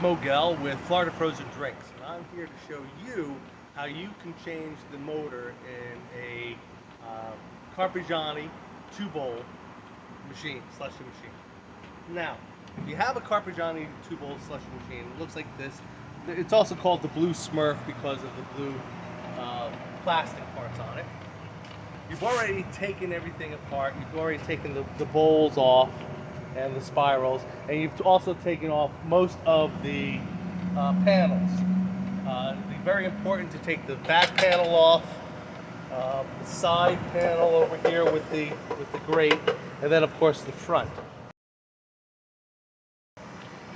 Mogel with Florida Frozen Drinks, and I'm here to show you how you can change the motor in a Carpigiani 2-bowl machine, slushy machine. Now, if you have a Carpigiani 2-bowl slushy machine, it looks like this. It's also called the blue Smurf because of the blue plastic parts on it. You've already taken everything apart. You've already taken the bowls off and the spirals, and you've also taken off most of the panels. It'd be very important to take the back panel off, the side panel over here with the grate, and then of course the front.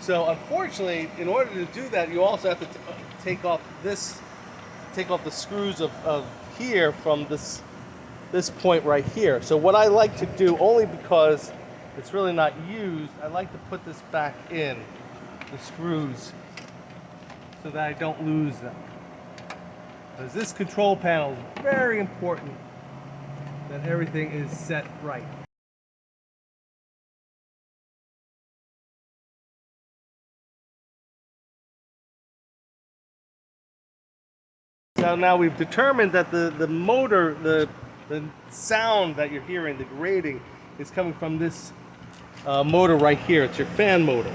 So unfortunately, in order to do that, you also have to take off the screws of here from this point right here. So what I like to do, only because it's really not used, I like to put this back in, the screws, so that I don't lose them. Because this control panel is very important that everything is set right. So now we've determined that the motor, the sound that you're hearing, the grating, is coming from this motor right here. It's your fan motor.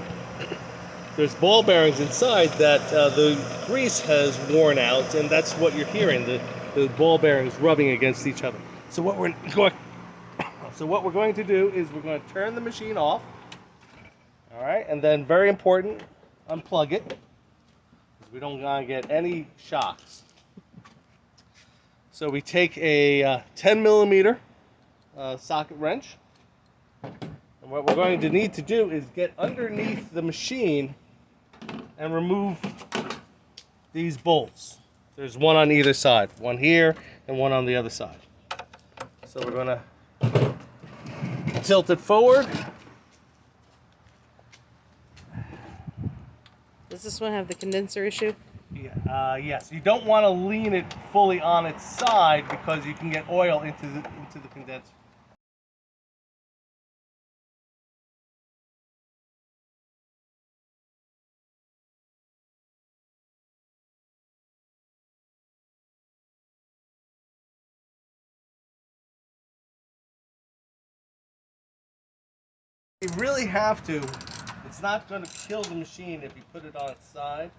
There's ball bearings inside that the grease has worn out, and that's what you're hearing, the ball bearings rubbing against each other. So what we're going to do is we're going to turn the machine off. All right, and then very important, unplug it, because we don't want to get any shocks. So we take a 10mm socket wrench, and what we're going to need to do is get underneath the machine and remove these bolts. There's one on either side, one here and one on the other side. So we're going to tilt it forward. Does this one have the condenser issue? Yeah, yes. You don't want to lean it fully on its side because you can get oil into the condenser. You really have to. It's not going to kill the machine if you put it on its side,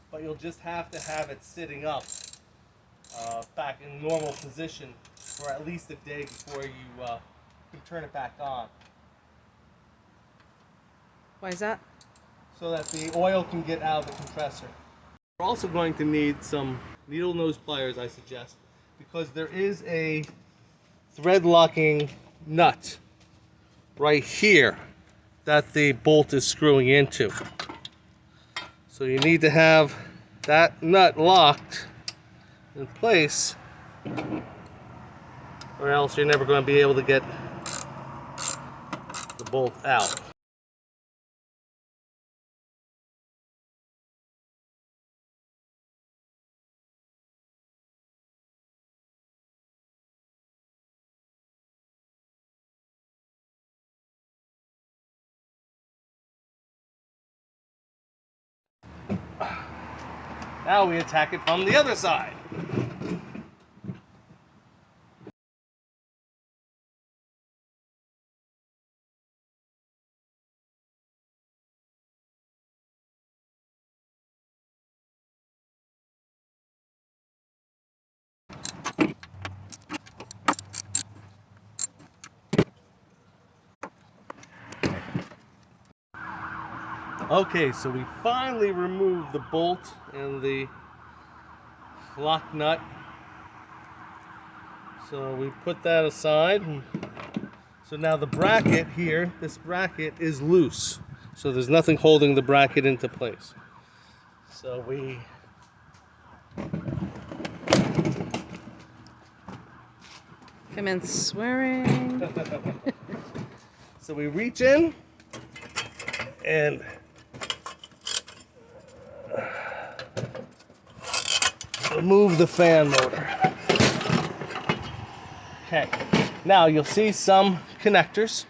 but you'll just have to have it sitting up back in normal position for at least a day before you can turn it back on. Why is that? So that the oil can get out of the compressor. We're also going to need some needle nose pliers, I suggest, because there is a thread locking nut right here that the bolt is screwing into. So you need to have that nut locked in place, or else you're never going to be able to get the bolt out. Now we attack it from the other side. Okay, so we finally removed the bolt and the lock nut. So we put that aside. So now the bracket here, this bracket is loose. So there's nothing holding the bracket into place. So we commence swearing. So we reach in and remove the fan motor. Okay, now you'll see some connectors.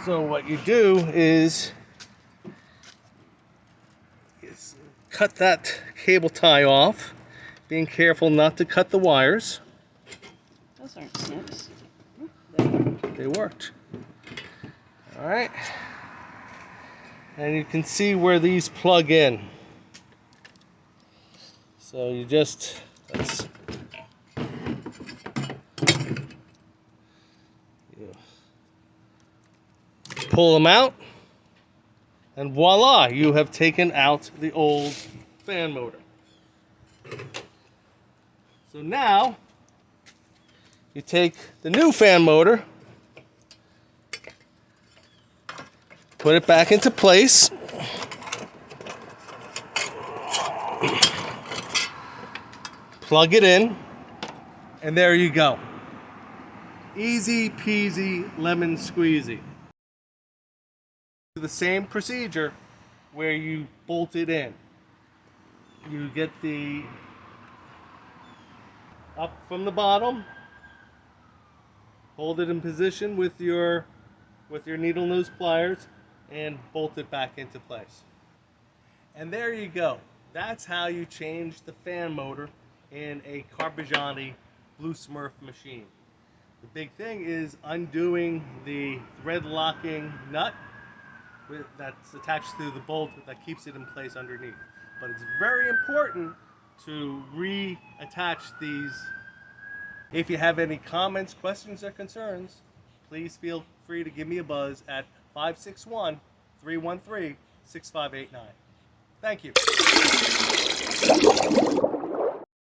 So what you do is cut that cable tie off, being careful not to cut the wires. Those aren't snips. They worked. All right. And you can see where these plug in. So you just, pull them out, and voila, you have taken out the old fan motor. So now, you take the new fan motor, put it back into place, plug it in, and there you go. Easy peasy lemon squeezy. The same procedure where you bolt it in. You get the up from the bottom, hold it in position with your needle nose pliers, and bolt it back into place. And there you go. That's how you change the fan motor in a Carpigiani Blue Smurf machine. The big thing is undoing the thread locking nut that's attached to the bolt that keeps it in place underneath. But it's very important to reattach these. If you have any comments, questions, or concerns, please feel free to give me a buzz at 561-313-6589. Thank you.